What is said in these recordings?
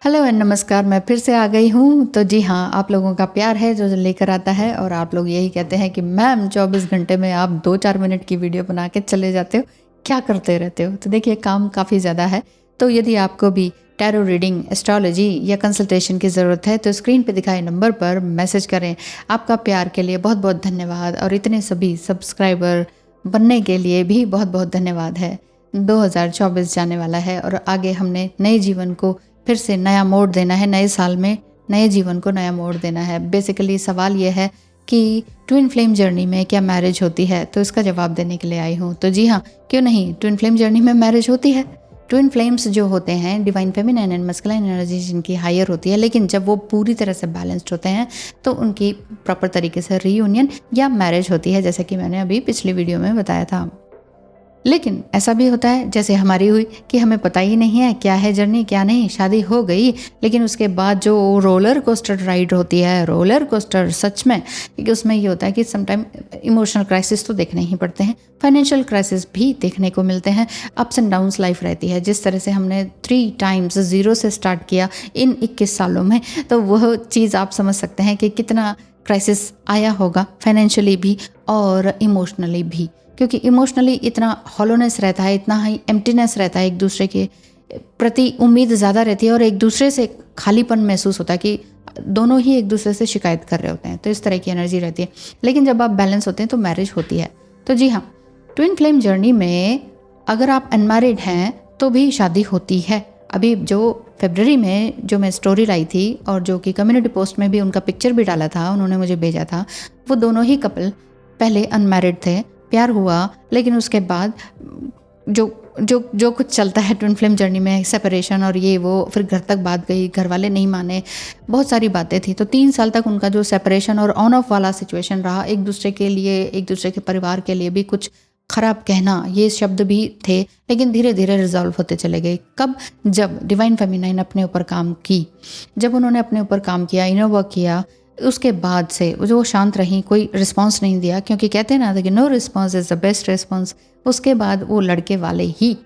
Hello and नमस्कार। मैं फिर से आ गई हूँ। तो जी हाँ, आप लोगों का प्यार है जो लेकर आता है और आप लोग यही कहते हैं कि मैम 24 घंटे में आप 2-4 मिनट की वीडियो बना के चले जाते हो, क्या करते रहते हो। तो देखिए, काम काफ़ी ज़्यादा है। तो यदि आपको भी टैरो रीडिंग, एस्ट्रोलॉजी या कंसल्टेशन की ज़रूरत है तो स्क्रीन पे दिखाए नंबर पर मैसेज करें। आपका प्यार के लिए बहुत बहुत धन्यवाद और इतने सभी सब्सक्राइबर बनने के लिए भी बहुत बहुत धन्यवाद है। 2024 जाने वाला है और आगे हमने नए जीवन को फिर से नया मोड़ देना है। नए साल में नए जीवन को नया मोड़ देना है। बेसिकली सवाल यह है कि ट्विन फ्लेम जर्नी में क्या मैरिज होती है, तो इसका जवाब देने के लिए आई हूँ। तो जी हाँ, क्यों नहीं, ट्विन फ्लेम जर्नी में मैरिज होती है। ट्विन फ्लेम्स जो होते हैं, divine feminine and masculine energy जिनकी हायर होती है, लेकिन जब वो पूरी तरह से बैलेंस्ड होते हैं तो उनकी प्रॉपर तरीके से रीयूनियन या मैरिज होती है, जैसे कि मैंने अभी पिछली वीडियो में बताया था। लेकिन ऐसा भी होता है जैसे हमारी हुई कि हमें पता ही नहीं है क्या है जर्नी क्या नहीं। शादी हो गई लेकिन उसके बाद जो रोलर कोस्टर राइड होती है, रोलर कोस्टर सच में, क्योंकि उसमें ये होता है कि समटाइम इमोशनल क्राइसिस तो देखने ही पड़ते हैं, फाइनेंशियल क्राइसिस भी देखने को मिलते हैं, अप्स एंड डाउन्स लाइफ रहती है। जिस तरह से हमने 3 टाइम्स ज़ीरो से स्टार्ट किया इन 21 सालों में, तो वह चीज़ आप समझ सकते हैं कि कितना क्राइसिस आया होगा, फाइनेंशियली भी और इमोशनली भी। क्योंकि इमोशनली इतना हॉलोनेस रहता है, इतना ही एम्प्टीनेस रहता है, एक दूसरे के प्रति उम्मीद ज़्यादा रहती है और एक दूसरे से खालीपन महसूस होता है कि दोनों ही एक दूसरे से शिकायत कर रहे होते हैं। तो इस तरह की एनर्जी रहती है। लेकिन जब आप बैलेंस होते हैं तो मैरिज होती है। तो जी हाँ, ट्विन फ्लेम जर्नी में अगर आप अनमैरिड हैं तो भी शादी होती है। अभी जो फरवरी में जो मैं स्टोरी लाई थी और जो कि कम्युनिटी पोस्ट में भी उनका पिक्चर भी डाला था, उन्होंने मुझे भेजा था, वो दोनों ही कपल पहले अनमैरिड थे, प्यार हुआ, लेकिन उसके बाद जो जो जो कुछ चलता है ट्विन फ्लेम जर्नी में, सेपरेशन और ये वो, फिर घर तक बात गई, घर वाले नहीं माने, बहुत सारी बातें थी। तो 3 साल तक उनका जो सेपरेशन और ऑन ऑफ वाला सिचुएशन रहा, एक दूसरे के लिए, एक दूसरे के परिवार के लिए भी कुछ खराब कहना, ये शब्द भी थे, लेकिन धीरे धीरे रिजॉल्व होते चले गए। कब? जब डिवाइन फेमिनाइन अपने ऊपर काम की, जब उन्होंने अपने ऊपर काम किया, इनर वर्क किया, उसके बाद से जो शांत रहीं, कोई रिस्पांस नहीं दिया, क्योंकि कहते हैं ना कि no response is the best response. उसके बाद वो लड़के वाले ही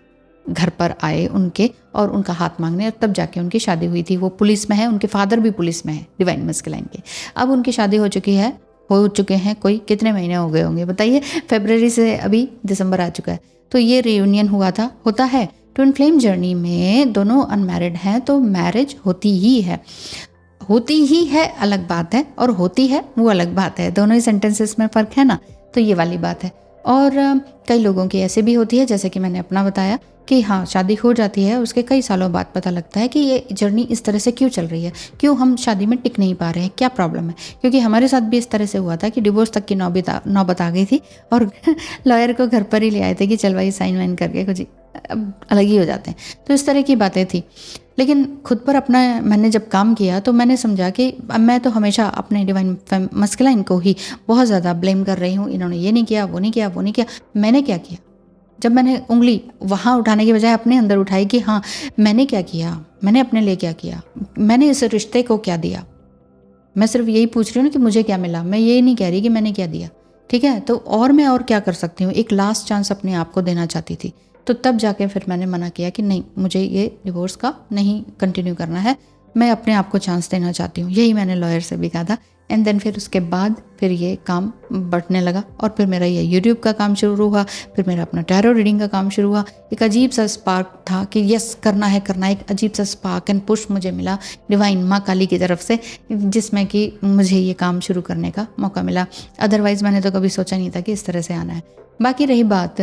घर पर आए उनके और उनका हाथ मांगने, और तब जाके उनकी शादी हुई थी। वो पुलिस में है, उनके फादर भी पुलिस में है, डिवाइन मस्कुलाइन के। अब उनकी शादी हो चुके हैं कोई कितने महीने हो गए होंगे बताइए। फरवरी से अभी दिसंबर आ चुका है, तो ये रियूनियन होता है। ट्विन फ्लेम जर्नी में दोनों अनमैरिड हैं तो मैरिज होती ही है, अलग बात है, और होती है वो अलग बात है। दोनों ही सेंटेंसेस में फ़र्क है ना, तो ये वाली बात है। और कई लोगों की ऐसे भी होती है, जैसे कि मैंने अपना बताया कि हाँ, शादी हो जाती है, उसके कई सालों बाद पता लगता है कि ये जर्नी इस तरह से क्यों चल रही है, क्यों हम शादी में टिक नहीं पा रहे हैं, क्या प्रॉब्लम है। क्योंकि हमारे साथ भी इस तरह से हुआ था कि डिवोर्स तक की नौबत आ गई थी और लॉयर को घर पर ही ले आए थे कि चल भाई साइन वाइन करके कुछ अब अलग ही हो जाते हैं। तो इस तरह की बातें थी। लेकिन खुद पर अपना मैंने जब काम किया तो मैंने समझा कि मैं तो हमेशा अपने डिवाइन मस्कुलाइन को ही बहुत ज़्यादा ब्लेम कर रही हूँ। इन्होंने ये नहीं किया, वो नहीं किया, वो नहीं किया। मैंने क्या किया? जब मैंने उंगली वहाँ उठाने की बजाय अपने अंदर उठाई कि हाँ, मैंने क्या किया, मैंने अपने लिए क्या किया, मैंने इस रिश्ते को क्या दिया। मैं सिर्फ यही पूछ रही हूँ ना कि मुझे क्या मिला। मैं ये नहीं कह रही कि मैंने क्या दिया, ठीक है। तो और मैं और क्या कर सकती हूँ, एक लास्ट चांस अपने आप को देना चाहती थी। तो तब जाके फिर मैंने मना किया कि नहीं, मुझे ये डिवोर्स का नहीं कंटिन्यू करना है, मैं अपने आप को चांस देना चाहती हूँ। यही मैंने लॉयर से भी कहा था। एंड देन फिर उसके बाद फिर ये काम बढ़ने लगा और फिर मेरा ये यूट्यूब का काम शुरू हुआ, फिर मेरा अपना टैरो रीडिंग का काम शुरू हुआ। एक अजीब सा स्पार्क था कि यस, करना है। एक अजीब सा स्पार्क एंड पुश मुझे मिला डिवाइन माँ काली की तरफ से, जिसमें कि मुझे ये काम शुरू करने का मौका मिला। अदरवाइज़ मैंने तो कभी सोचा नहीं था कि इस तरह से आना है। बाकी रही बात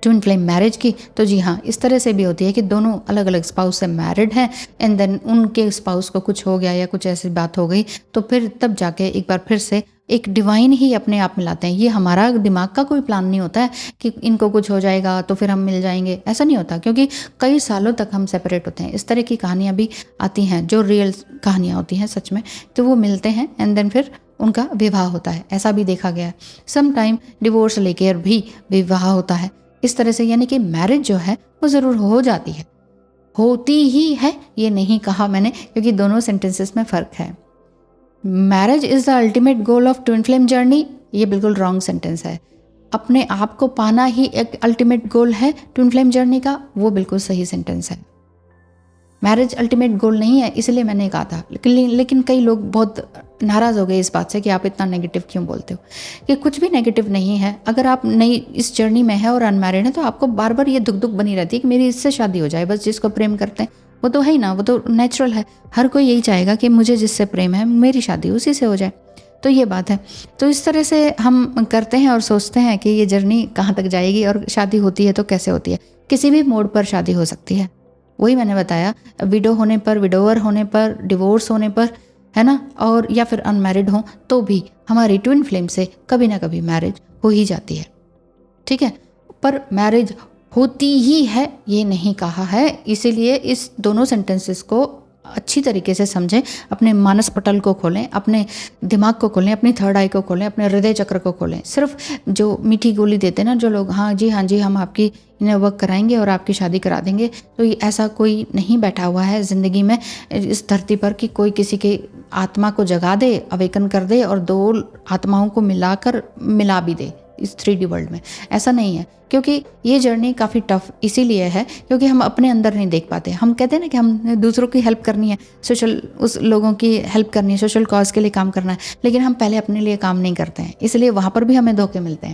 ट्विन फ्लेम मैरिज की, तो जी हाँ, इस तरह से भी होती है कि दोनों अलग अलग स्पाउस से मैरिड हैं एंड देन उनके स्पाउस को कुछ हो गया या कुछ ऐसी बात हो गई, तो फिर तब जाके एक बार फिर से एक डिवाइन ही अपने आप मिलाते हैं। ये हमारा दिमाग का कोई प्लान नहीं होता है कि इनको कुछ हो जाएगा तो फिर हम मिल जाएंगे, ऐसा नहीं होता। क्योंकि कई सालों तक हम सेपरेट होते हैं। इस तरह की कहानियाँ भी आती हैं जो रियल कहानियाँ होती हैं सच में। तो वो मिलते हैं एंड देन फिर उनका विवाह होता है, ऐसा भी देखा गया है। सम टाइम डिवोर्स लेकर भी विवाह होता है इस तरह से। यानी कि मैरिज जो है वो ज़रूर हो जाती है, होती ही है, ये नहीं कहा मैंने, क्योंकि दोनों सेंटेंसेस में फ़र्क है। Marriage is the ultimate goal of twin flame journey, ये बिल्कुल रॉन्ग सेंटेंस है। अपने आप को पाना ही एक अल्टीमेट गोल है ट्विन फ्लेम जर्नी का, वो बिल्कुल सही सेंटेंस है। मैरिज अल्टीमेट गोल नहीं है, इसलिए मैंने कहा था। लेकिन कई लोग बहुत नाराज़ हो गए इस बात से कि आप इतना नेगेटिव क्यों बोलते हो, कि कुछ भी नेगेटिव नहीं है। अगर आप नई इस जर्नी में है और अनमैरिड है तो आपको बार बार ये दुख बनी रहती है कि मेरी इससे शादी हो जाए, बस जिसको प्रेम करते हैं वो तो है ही ना, वो तो नेचुरल है। हर कोई यही चाहेगा कि मुझे जिससे प्रेम है मेरी शादी उसी से हो जाए। तो ये बात है। तो इस तरह से हम करते हैं और सोचते हैं कि ये जर्नी कहाँ तक जाएगी और शादी होती है तो कैसे होती है। किसी भी मोड पर शादी हो सकती है, वही मैंने बताया, विडो होने पर, विडोवर होने पर, डिवोर्स होने पर, है ना, और या फिर अनमैरिड हो तो भी हमारी ट्विन फ्लेम से कभी ना कभी मैरिज हो ही जाती है। ठीक है, पर मैरिज होती ही है ये नहीं कहा है। इसीलिए इस दोनों सेंटेंसेस को अच्छी तरीके से समझें, अपने मानस पटल को खोलें, अपने दिमाग को खोलें, अपनी थर्ड आई को खोलें, अपने हृदय चक्र को खोलें। सिर्फ जो मीठी गोली देते ना जो लोग, हाँ जी हम आपकी इन्हें वर्क कराएंगे और आपकी शादी करा देंगे, तो ऐसा कोई नहीं बैठा हुआ है ज़िंदगी में इस धरती पर कि कोई किसी के आत्मा को जगा दे, अवेकन कर दे और दो आत्माओं को मिला भी दे इस 3D वर्ल्ड में। ऐसा नहीं है, क्योंकि ये जर्नी काफ़ी टफ इसीलिए है क्योंकि हम अपने अंदर नहीं देख पाते। हम कहते हैं ना कि हम दूसरों की हेल्प करनी है, उस लोगों की हेल्प करनी है, सोशल कॉज के लिए काम करना है, लेकिन हम पहले अपने लिए काम नहीं करते हैं। इसलिए वहाँ पर भी हमें धोखे मिलते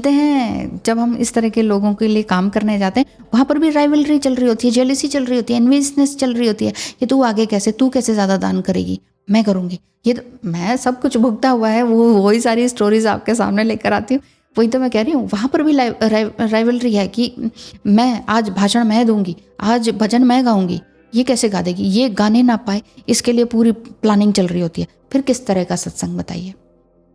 हैं। जब हम इस तरह के लोगों के लिए काम करने जाते हैं, वहाँ पर भी राइवलरी चल रही होती है, जेलिसी चल रही होती है, एनवियसनेस चल रही होती है कि तू आगे कैसे, तू कैसे ज़्यादा दान करेगी, मैं करूँगी। ये तो मैं सब कुछ भुगता हुआ है, वही सारी स्टोरीज आपके सामने लेकर आती हूँ। वही तो मैं कह रही हूँ, वहाँ पर भी राइवलरी है कि मैं आज भाषण मैं दूंगी, आज भजन मैं गाऊंगी, ये कैसे गा देगी, ये गाने ना पाए, इसके लिए पूरी प्लानिंग चल रही होती है। फिर किस तरह का सत्संग बताइए,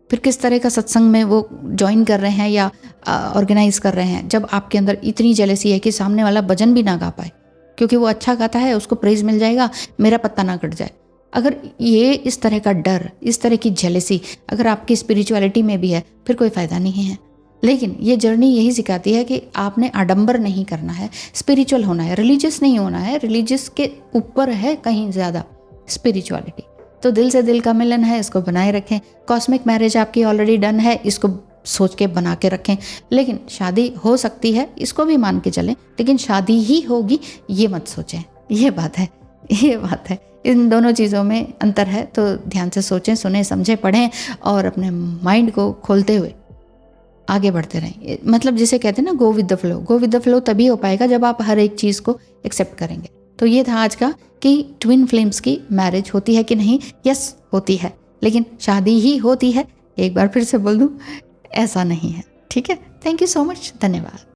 फिर किस तरह का सत्संग में वो ज्वाइन कर रहे हैं या ऑर्गेनाइज कर रहे हैं, जब आपके अंदर इतनी जेलसी है कि सामने वाला भजन भी ना गा पाए क्योंकि वो अच्छा गाता है, उसको प्रेज मिल जाएगा, मेरा पत्ता ना कट जाए। अगर ये इस तरह का डर, इस तरह की जेलसी अगर आपकी स्पिरिचुअलिटी में भी है, फिर कोई फ़ायदा नहीं है। लेकिन ये जर्नी यही सिखाती है कि आपने आडंबर नहीं करना है, स्पिरिचुअल होना है, रिलीजियस नहीं होना है। रिलीजियस के ऊपर है कहीं ज़्यादा स्पिरिचुअलिटी। तो दिल से दिल का मिलन है, इसको बनाए रखें। कॉस्मिक मैरिज आपकी ऑलरेडी डन है, इसको सोच के बना के रखें। लेकिन शादी हो सकती है, इसको भी मान के चलें, लेकिन शादी ही होगी ये मत सोचें। ये बात है। इन दोनों चीज़ों में अंतर है, तो ध्यान से सोचें, सुने, समझें, पढ़ें और अपने माइंड को खोलते हुए आगे बढ़ते रहें। मतलब जिसे कहते हैं ना गो विद द फ्लो तभी हो पाएगा जब आप हर एक चीज़ को एक्सेप्ट करेंगे। तो ये था आज का कि ट्विन फ्लेम्स की मैरिज होती है कि नहीं। यस होती है, लेकिन शादी ही होती है। एक बार फिर से बोल दूं, ऐसा नहीं है। ठीक है, थैंक यू सो मच, धन्यवाद।